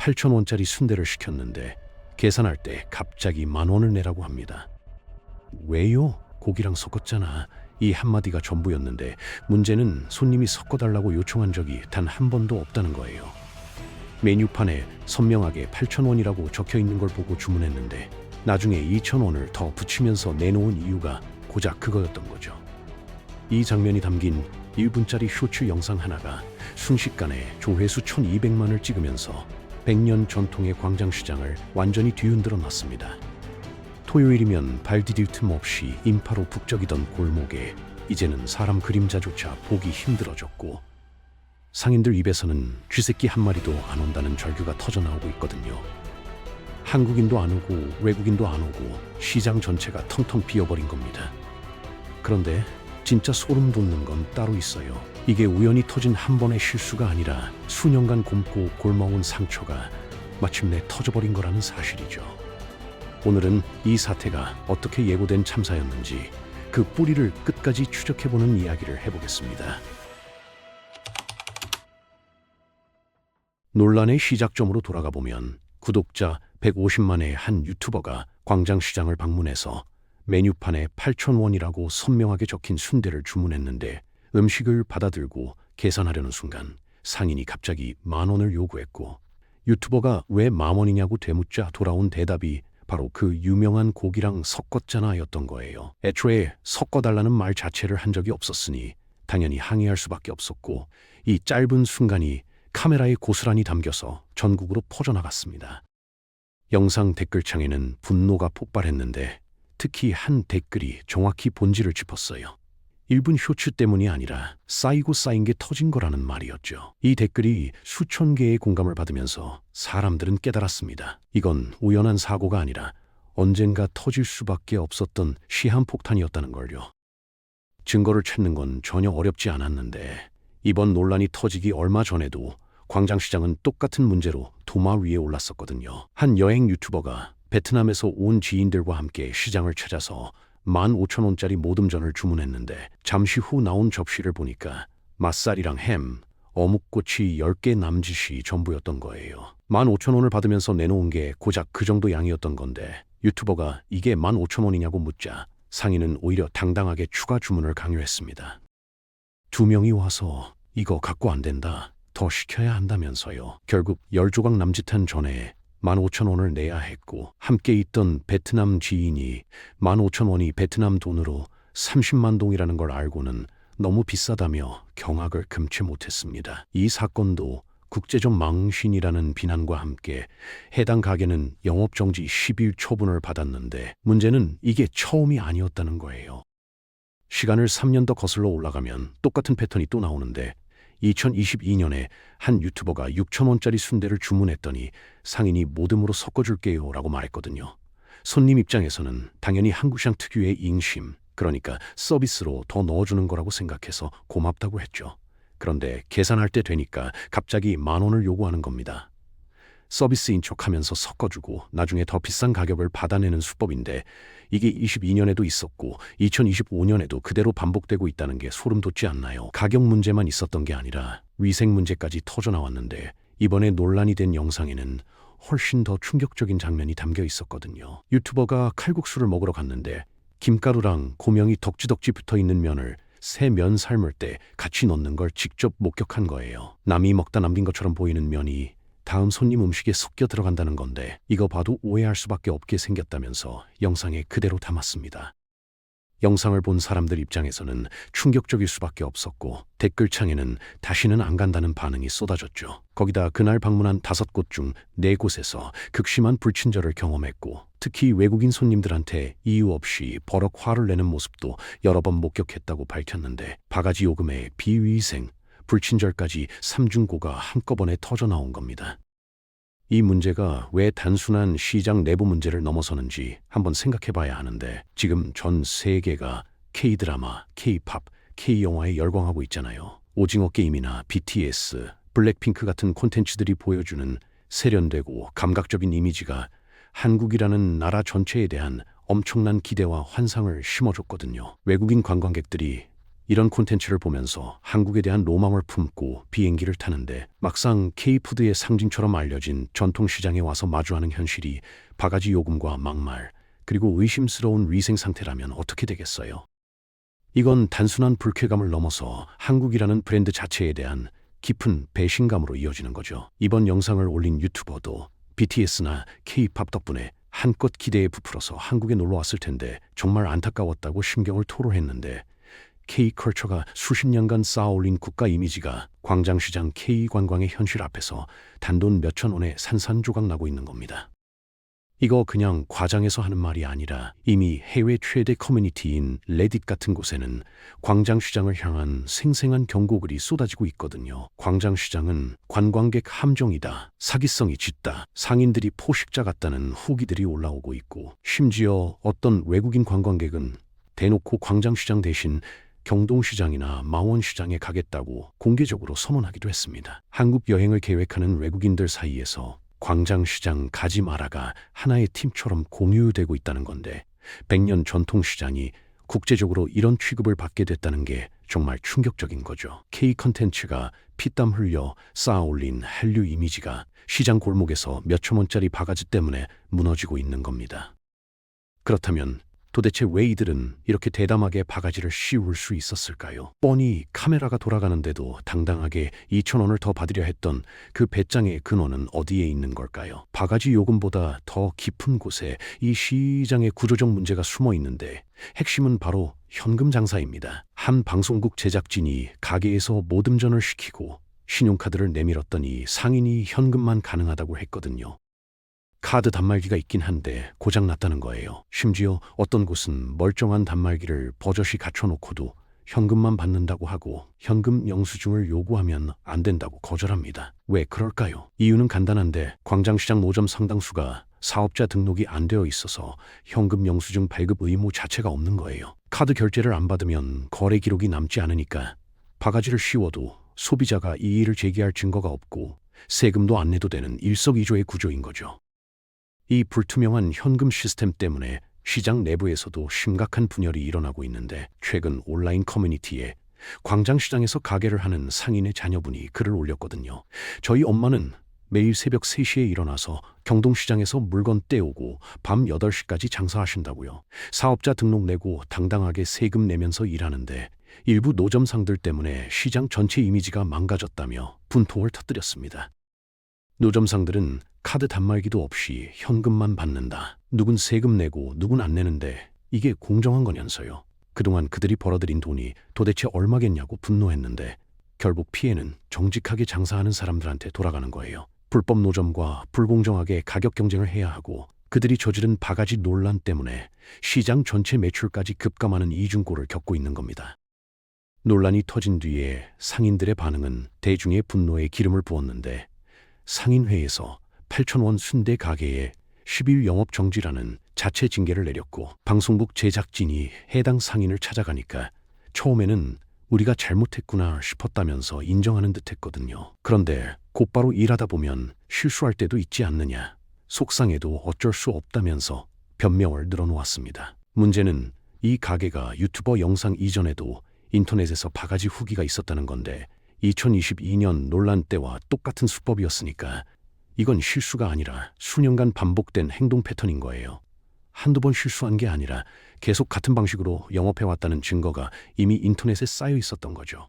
8,000원짜리 순대를 시켰는데 계산할 때 갑자기 10,000원을 내라고 합니다. 왜요? 고기랑 섞었잖아. 이 한마디가 전부였는데 문제는 손님이 섞어달라고 요청한 적이 단 한 번도 없다는 거예요. 메뉴판에 선명하게 8,000원이라고 적혀 있는 걸 보고 주문했는데 나중에 2,000원을 더 붙이면서 내놓은 이유가 고작 그거였던 거죠. 이 장면이 담긴 1분짜리 쇼츠 영상 하나가 순식간에 조회수 1,200만을 찍으면서 100년 전통의 광장시장을 완전히 뒤흔들어 놨습니다. 토요일이면 발 디딜 틈 없이 인파로 북적이던 골목에 이제는 사람 그림자조차 보기 힘들어졌고 상인들 입에서는 쥐새끼 한 마리도 안 온다는 절규가 터져나오고 있거든요. 한국인도 안 오고 외국인도 안 오고 시장 전체가 텅텅 비어버린 겁니다. 그런데 진짜 소름 돋는 건 따로 있어요. 이게 우연히 터진 한 번의 실수가 아니라 수년간 곪고 골마온 상처가 마침내 터져버린 거라는 사실이죠. 오늘은 이 사태가 어떻게 예고된 참사였는지 그 뿌리를 끝까지 추적해보는 이야기를 해보겠습니다. 논란의 시작점으로 돌아가 보면 구독자 150만의 한 유튜버가 광장시장을 방문해서 메뉴판에 8,000원이라고 선명하게 적힌 순대를 주문했는데 음식을 받아들고 계산하려는 순간 상인이 갑자기 10,000원을 요구했고 유튜버가 왜 10,000원이냐고 되묻자 돌아온 대답이 바로 그 유명한 고기랑 섞었잖아 였던 거예요. 애초에 섞어달라는 말 자체를 한 적이 없었으니 당연히 항의할 수밖에 없었고 이 짧은 순간이 카메라에 고스란히 담겨서 전국으로 퍼져나갔습니다. 영상 댓글창에는 분노가 폭발했는데 특히 한 댓글이 정확히 본질을 짚었어요. 1분 쇼츠 때문이 아니라 쌓이고 쌓인 게 터진 거라는 말이었죠. 이 댓글이 수천 개의 공감을 받으면서 사람들은 깨달았습니다. 이건 우연한 사고가 아니라 언젠가 터질 수밖에 없었던 시한폭탄이었다는 걸요. 증거를 찾는 건 전혀 어렵지 않았는데 이번 논란이 터지기 얼마 전에도 광장시장은 똑같은 문제로 도마 위에 올랐었거든요. 한 여행 유튜버가 베트남에서 온 지인들과 함께 시장을 찾아서 15,000원짜리 모듬전을 주문했는데 잠시 후 나온 접시를 보니까 맛살이랑 햄, 어묵꼬치 10개 남짓이 전부였던 거예요. 15,000원을 받으면서 내놓은 게 고작 그 정도 양이었던 건데 유튜버가 이게 15,000원이냐고 묻자 상인은 오히려 당당하게 추가 주문을 강요했습니다. 2명이 와서 이거 갖고 안 된다, 더 시켜야 한다면서요. 결국 10조각 남짓한 전에 15,000원을 내야 했고 함께 있던 베트남 지인이 15,000원이 베트남 돈으로 30만 동이라는 걸 알고는 너무 비싸다며 경악을 금치 못했습니다. 이 사건도 국제적 망신이라는 비난과 함께 해당 가게는 영업정지 10일 처분을 받았는데 문제는 이게 처음이 아니었다는 거예요. 시간을 3년 더 거슬러 올라가면 똑같은 패턴이 또 나오는데 2022년에 한 유튜버가 6,000원짜리 순대를 주문했더니 상인이 모듬으로 섞어줄게요 라고 말했거든요. 손님 입장에서는 당연히 한국시장 특유의 인심, 그러니까 서비스로 더 넣어주는 거라고 생각해서 고맙다고 했죠. 그런데 계산할 때 되니까 갑자기 10,000원을 요구하는 겁니다. 서비스인 척하면서 섞어주고 나중에 더 비싼 가격을 받아내는 수법인데 이게 22년에도 있었고 2025년에도 그대로 반복되고 있다는 게 소름 돋지 않나요? 가격 문제만 있었던 게 아니라 위생 문제까지 터져나왔는데 이번에 논란이 된 영상에는 훨씬 더 충격적인 장면이 담겨 있었거든요. 유튜버가 칼국수를 먹으러 갔는데 김가루랑 고명이 덕지덕지 붙어있는 면을 새 면 삶을 때 같이 넣는 걸 직접 목격한 거예요. 남이 먹다 남긴 것처럼 보이는 면이 다음 손님 음식에 섞여 들어간다는 건데 이거 봐도 오해할 수밖에 없게 생겼다면서 영상에 그대로 담았습니다. 영상을 본 사람들 입장에서는 충격적일 수밖에 없었고 댓글창에는 다시는 안 간다는 반응이 쏟아졌죠. 거기다 그날 방문한 5곳 중 4곳에서 극심한 불친절을 경험했고 특히 외국인 손님들한테 이유 없이 버럭 화를 내는 모습도 여러 번 목격했다고 밝혔는데 바가지 요금에 비위생, 불친절까지 3중고가 한꺼번에 터져나온 겁니다. 이 문제가 왜 단순한 시장 내부 문제를 넘어서는지 한번 생각해봐야 하는데 지금 전 세계가 K-드라마, K-팝, K-영화에 열광하고 있잖아요. 오징어 게임이나 BTS, 블랙핑크 같은 콘텐츠들이 보여주는 세련되고 감각적인 이미지가 한국이라는 나라 전체에 대한 엄청난 기대와 환상을 심어줬거든요. 외국인 관광객들이 이런 콘텐츠를 보면서 한국에 대한 로망을 품고 비행기를 타는데 막상 K푸드의 상징처럼 알려진 전통시장에 와서 마주하는 현실이 바가지 요금과 막말, 그리고 의심스러운 위생 상태라면 어떻게 되겠어요? 이건 단순한 불쾌감을 넘어서 한국이라는 브랜드 자체에 대한 깊은 배신감으로 이어지는 거죠. 이번 영상을 올린 유튜버도 BTS나 K-팝 덕분에 한껏 기대에 부풀어서 한국에 놀러 왔을 텐데 정말 안타까웠다고 심경을 토로했는데, K컬처가 수십 년간 쌓아올린 국가 이미지가 광장시장 K관광의 현실 앞에서 단돈 몇천 원에 산산조각 나고 있는 겁니다. 이거 그냥 과장해서 하는 말이 아니라 이미 해외 최대 커뮤니티인 레딧 같은 곳에는 광장시장을 향한 생생한 경고글이 쏟아지고 있거든요. 광장시장은 관광객 함정이다, 사기성이 짙다, 상인들이 포식자 같다는 후기들이 올라오고 있고, 심지어 어떤 외국인 관광객은 대놓고 광장시장 대신 경동시장이나 망원시장에 가겠다고 공개적으로 선언하기도 했습니다. 한국 여행을 계획하는 외국인들 사이에서 광장시장 가지 마라가 하나의 팀처럼 공유되고 있다는 건데, 100년 전통시장이 국제적으로 이런 취급을 받게 됐다는 게 정말 충격적인 거죠. K 컨텐츠가 피땀 흘려 쌓아올린 한류 이미지가 시장 골목에서 몇천 원짜리 바가지 때문에 무너지고 있는 겁니다. 그렇다면 도대체 왜 이들은 이렇게 대담하게 바가지를 씌울 수 있었을까요? 뻔히 카메라가 돌아가는데도 당당하게 2,000원을 더 받으려 했던 그 배짱의 근원은 어디에 있는 걸까요? 바가지 요금보다 더 깊은 곳에 이 시장의 구조적 문제가 숨어 있는데, 핵심은 바로 현금 장사입니다. 한 방송국 제작진이 가게에서 모듬전을 시키고 신용카드를 내밀었더니 상인이 현금만 가능하다고 했거든요. 카드 단말기가 있긴 한데 고장났다는 거예요. 심지어 어떤 곳은 멀쩡한 단말기를 버젓이 갖춰놓고도 현금만 받는다고 하고 현금 영수증을 요구하면 안 된다고 거절합니다. 왜 그럴까요? 이유는 간단한데, 광장시장 노점 상당수가 사업자 등록이 안 되어 있어서 현금 영수증 발급 의무 자체가 없는 거예요. 카드 결제를 안 받으면 거래 기록이 남지 않으니까 바가지를 씌워도 소비자가 이의를 제기할 증거가 없고 세금도 안 내도 되는 일석이조의 구조인 거죠. 이 불투명한 현금 시스템 때문에 시장 내부에서도 심각한 분열이 일어나고 있는데, 최근 온라인 커뮤니티에 광장시장에서 가게를 하는 상인의 자녀분이 글을 올렸거든요. 저희 엄마는 매일 새벽 3시에 일어나서 경동시장에서 물건 떼오고 밤 8시까지 장사하신다고요. 사업자 등록 내고 당당하게 세금 내면서 일하는데 일부 노점상들 때문에 시장 전체 이미지가 망가졌다며 분통을 터뜨렸습니다. 노점상들은 카드 단말기도 없이 현금만 받는다, 누군 세금 내고 누군 안 내는데 이게 공정한 거냐면서요. 그동안 그들이 벌어들인 돈이 도대체 얼마겠냐고 분노했는데, 결국 피해는 정직하게 장사하는 사람들한테 돌아가는 거예요. 불법 노점과 불공정하게 가격 경쟁을 해야 하고, 그들이 저지른 바가지 논란 때문에 시장 전체 매출까지 급감하는 이중고를 겪고 있는 겁니다. 논란이 터진 뒤에 상인들의 반응은 대중의 분노에 기름을 부었는데, 상인회에서 8,000원 순대 가게에 10일 영업 정지라는 자체 징계를 내렸고, 방송국 제작진이 해당 상인을 찾아가니까 처음에는 우리가 잘못했구나 싶었다면서 인정하는 듯 했거든요. 그런데 곧바로 일하다 보면 실수할 때도 있지 않느냐, 속상해도 어쩔 수 없다면서 변명을 늘어놓았습니다. 문제는 이 가게가 유튜버 영상 이전에도 인터넷에서 바가지 후기가 있었다는 건데, 2022년 논란 때와 똑같은 수법이었으니까 이건 실수가 아니라 수년간 반복된 행동 패턴인 거예요. 한두 번 실수한 게 아니라 계속 같은 방식으로 영업해왔다는 증거가 이미 인터넷에 쌓여 있었던 거죠.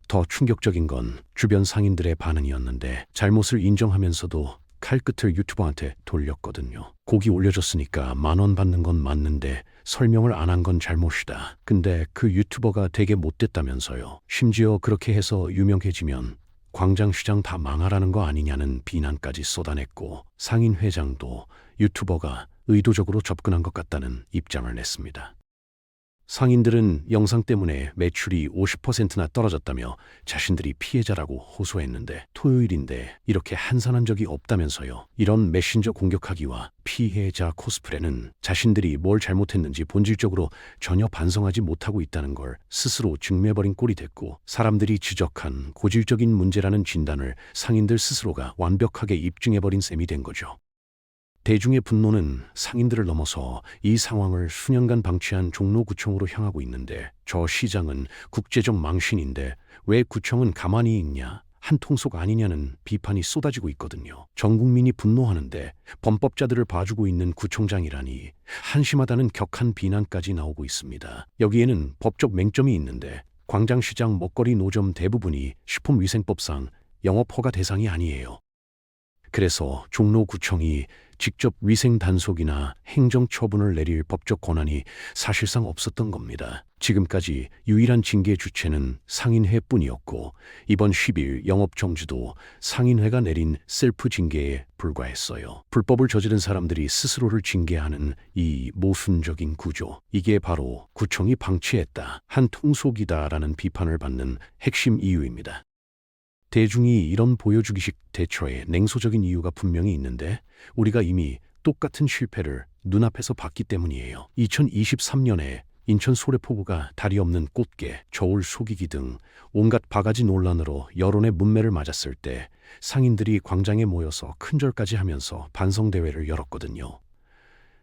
더 충격적인 건 주변 상인들의 반응이었는데, 잘못을 인정하면서도 칼끝을 유튜버한테 돌렸거든요. 고기 올려줬으니까 10,000원 받는 건 맞는데 설명을 안 한 건 잘못이다. 근데 그 유튜버가 되게 못됐다면서요. 심지어 그렇게 해서 유명해지면 광장시장 다 망하라는 거 아니냐는 비난까지 쏟아냈고, 상인 회장도 유튜버가 의도적으로 접근한 것 같다는 입장을 냈습니다. 상인들은 영상 때문에 매출이 50%나 떨어졌다며 자신들이 피해자라고 호소했는데, 토요일인데 이렇게 한산한 적이 없다면서요. 이런 메신저 공격하기와 피해자 코스프레는 자신들이 뭘 잘못했는지 본질적으로 전혀 반성하지 못하고 있다는 걸 스스로 증명해버린 꼴이 됐고, 사람들이 지적한 고질적인 문제라는 진단을 상인들 스스로가 완벽하게 입증해버린 셈이 된 거죠. 대중의 분노는 상인들을 넘어서 이 상황을 수년간 방치한 종로구청으로 향하고 있는데, 저 시장은 국제적 망신인데 왜 구청은 가만히 있냐, 한통속 아니냐는 비판이 쏟아지고 있거든요. 전 국민이 분노하는데 범법자들을 봐주고 있는 구청장이라니 한심하다는 격한 비난까지 나오고 있습니다. 여기에는 법적 맹점이 있는데, 광장시장 먹거리 노점 대부분이 식품위생법상 영업허가 대상이 아니에요. 그래서 종로구청이 직접 위생 단속이나 행정처분을 내릴 법적 권한이 사실상 없었던 겁니다. 지금까지 유일한 징계 주체는 상인회뿐이었고, 이번 10일 영업정지도 상인회가 내린 셀프 징계에 불과했어요. 불법을 저지른 사람들이 스스로를 징계하는 이 모순적인 구조, 이게 바로 구청이 방치했다, 한통속이다라는 비판을 받는 핵심 이유입니다. 대중이 이런 보여주기식 대처에 냉소적인 이유가 분명히 있는데, 우리가 이미 똑같은 실패를 눈앞에서 봤기 때문이에요. 2023년에 인천 소래포구가 다리 없는 꽃게, 저울 속이기 등 온갖 바가지 논란으로 여론의 문매를 맞았을 때 상인들이 광장에 모여서 큰절까지 하면서 반성대회를 열었거든요.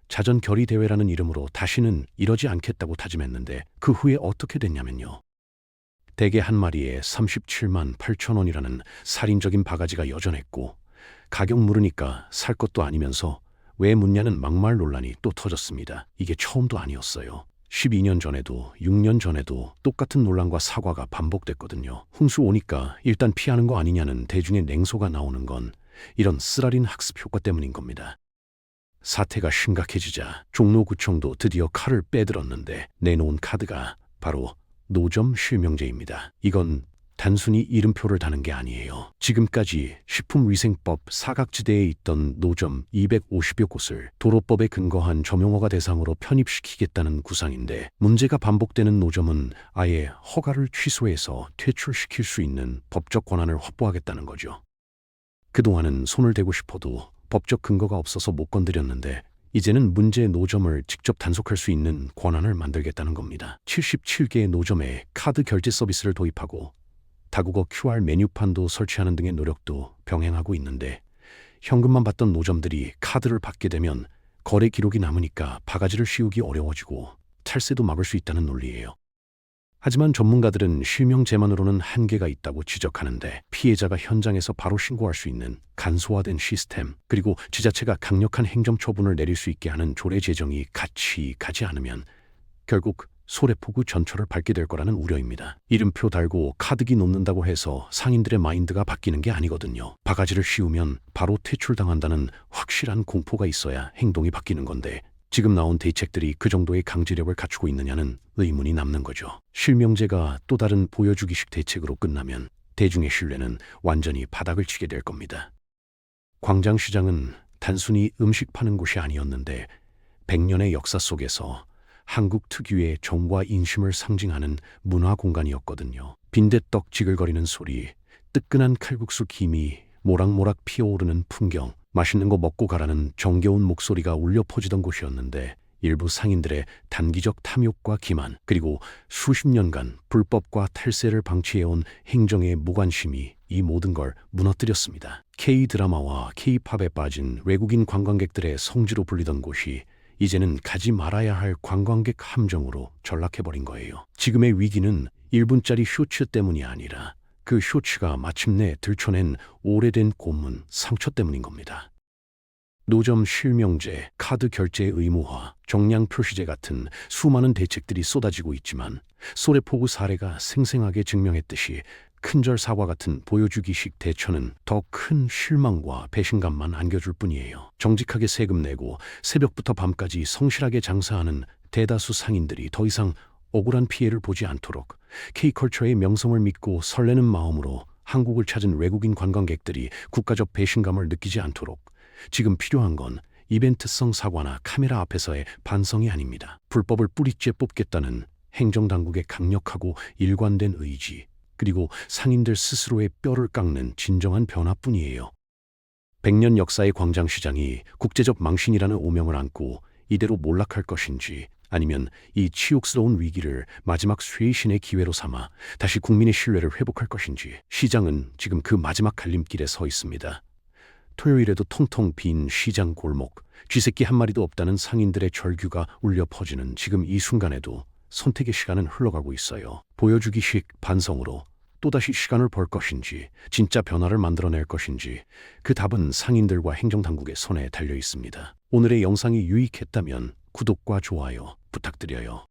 자전 결의대회라는 이름으로 다시는 이러지 않겠다고 다짐했는데, 그 후에 어떻게 됐냐면요. 대게 한 마리에 37만 8천 원이라는 살인적인 바가지가 여전했고, 가격 물으니까 살 것도 아니면서 왜 묻냐는 막말 논란이 또 터졌습니다. 이게 처음도 아니었어요. 12년 전에도 6년 전에도 똑같은 논란과 사과가 반복됐거든요. 홍수 오니까 일단 피하는 거 아니냐는 대중의 냉소가 나오는 건 이런 쓰라린 학습 효과 때문인 겁니다. 사태가 심각해지자 종로구청도 드디어 칼을 빼들었는데, 내놓은 카드가 바로 노점 실명제입니다. 이건 단순히 이름표를 다는 게 아니에요. 지금까지 식품위생법 사각지대에 있던 노점 250여 곳을 도로법에 근거한 점용허가 대상으로 편입시키겠다는 구상인데, 문제가 반복되는 노점은 아예 허가를 취소해서 퇴출시킬 수 있는 법적 권한을 확보하겠다는 거죠. 그동안은 손을 대고 싶어도 법적 근거가 없어서 못 건드렸는데, 이제는 문제의 노점을 직접 단속할 수 있는 권한을 만들겠다는 겁니다. 77개의 노점에 카드 결제 서비스를 도입하고 다국어 QR 메뉴판도 설치하는 등의 노력도 병행하고 있는데, 현금만 받던 노점들이 카드를 받게 되면 거래 기록이 남으니까 바가지를 씌우기 어려워지고 탈세도 막을 수 있다는 논리예요. 하지만 전문가들은 실명제만으로는 한계가 있다고 지적하는데, 피해자가 현장에서 바로 신고할 수 있는 간소화된 시스템, 그리고 지자체가 강력한 행정처분을 내릴 수 있게 하는 조례 제정이 같이 가지 않으면 결국 소래포구 전철을 밟게 될 거라는 우려입니다. 이름표 달고 카드기 놓는다고 해서 상인들의 마인드가 바뀌는 게 아니거든요. 바가지를 씌우면 바로 퇴출당한다는 확실한 공포가 있어야 행동이 바뀌는 건데, 지금 나온 대책들이 그 정도의 강제력을 갖추고 있느냐는 의문이 남는 거죠. 실명제가 또 다른 보여주기식 대책으로 끝나면 대중의 신뢰는 완전히 바닥을 치게 될 겁니다. 광장시장은 단순히 음식 파는 곳이 아니었는데, 100년의 역사 속에서 한국 특유의 정과 인심을 상징하는 문화 공간이었거든요. 빈대떡 지글거리는 소리, 뜨끈한 칼국수 김이 모락모락 피어오르는 풍경, 맛있는 거 먹고 가라는 정겨운 목소리가 울려 퍼지던 곳이었는데, 일부 상인들의 단기적 탐욕과 기만, 그리고 수십 년간 불법과 탈세를 방치해온 행정의 무관심이 이 모든 걸 무너뜨렸습니다. K-드라마와 K-팝에 빠진 외국인 관광객들의 성지로 불리던 곳이 이제는 가지 말아야 할 관광객 함정으로 전락해버린 거예요. 지금의 위기는 1분짜리 쇼츠 때문이 아니라 그 쇼츠가 마침내 들춰낸 오래된 고문, 상처 때문인 겁니다. 노점 실명제, 카드 결제 의무화, 정량 표시제 같은 수많은 대책들이 쏟아지고 있지만, 소래포구 사례가 생생하게 증명했듯이 큰절 사과 같은 보여주기식 대처는 더 큰 실망과 배신감만 안겨줄 뿐이에요. 정직하게 세금 내고 새벽부터 밤까지 성실하게 장사하는 대다수 상인들이 더 이상 억울한 피해를 보지 않도록, K컬처의 명성을 믿고 설레는 마음으로 한국을 찾은 외국인 관광객들이 국가적 배신감을 느끼지 않도록, 지금 필요한 건 이벤트성 사과나 카메라 앞에서의 반성이 아닙니다. 불법을 뿌리째 뽑겠다는 행정당국의 강력하고 일관된 의지, 그리고 상인들 스스로의 뼈를 깎는 진정한 변화뿐이에요. 100년 역사의 광장시장이 국제적 망신이라는 오명을 안고 이대로 몰락할 것인지, 아니면 이 치욕스러운 위기를 마지막 쇄신의 기회로 삼아 다시 국민의 신뢰를 회복할 것인지, 시장은 지금 그 마지막 갈림길에 서 있습니다. 토요일에도 텅텅 빈 시장 골목, 쥐새끼 한 마리도 없다는 상인들의 절규가 울려 퍼지는 지금 이 순간에도 선택의 시간은 흘러가고 있어요. 보여주기식 반성으로 또다시 시간을 벌 것인지, 진짜 변화를 만들어낼 것인지, 그 답은 상인들과 행정당국의 손에 달려 있습니다. 오늘의 영상이 유익했다면 구독과 좋아요 부탁드려요.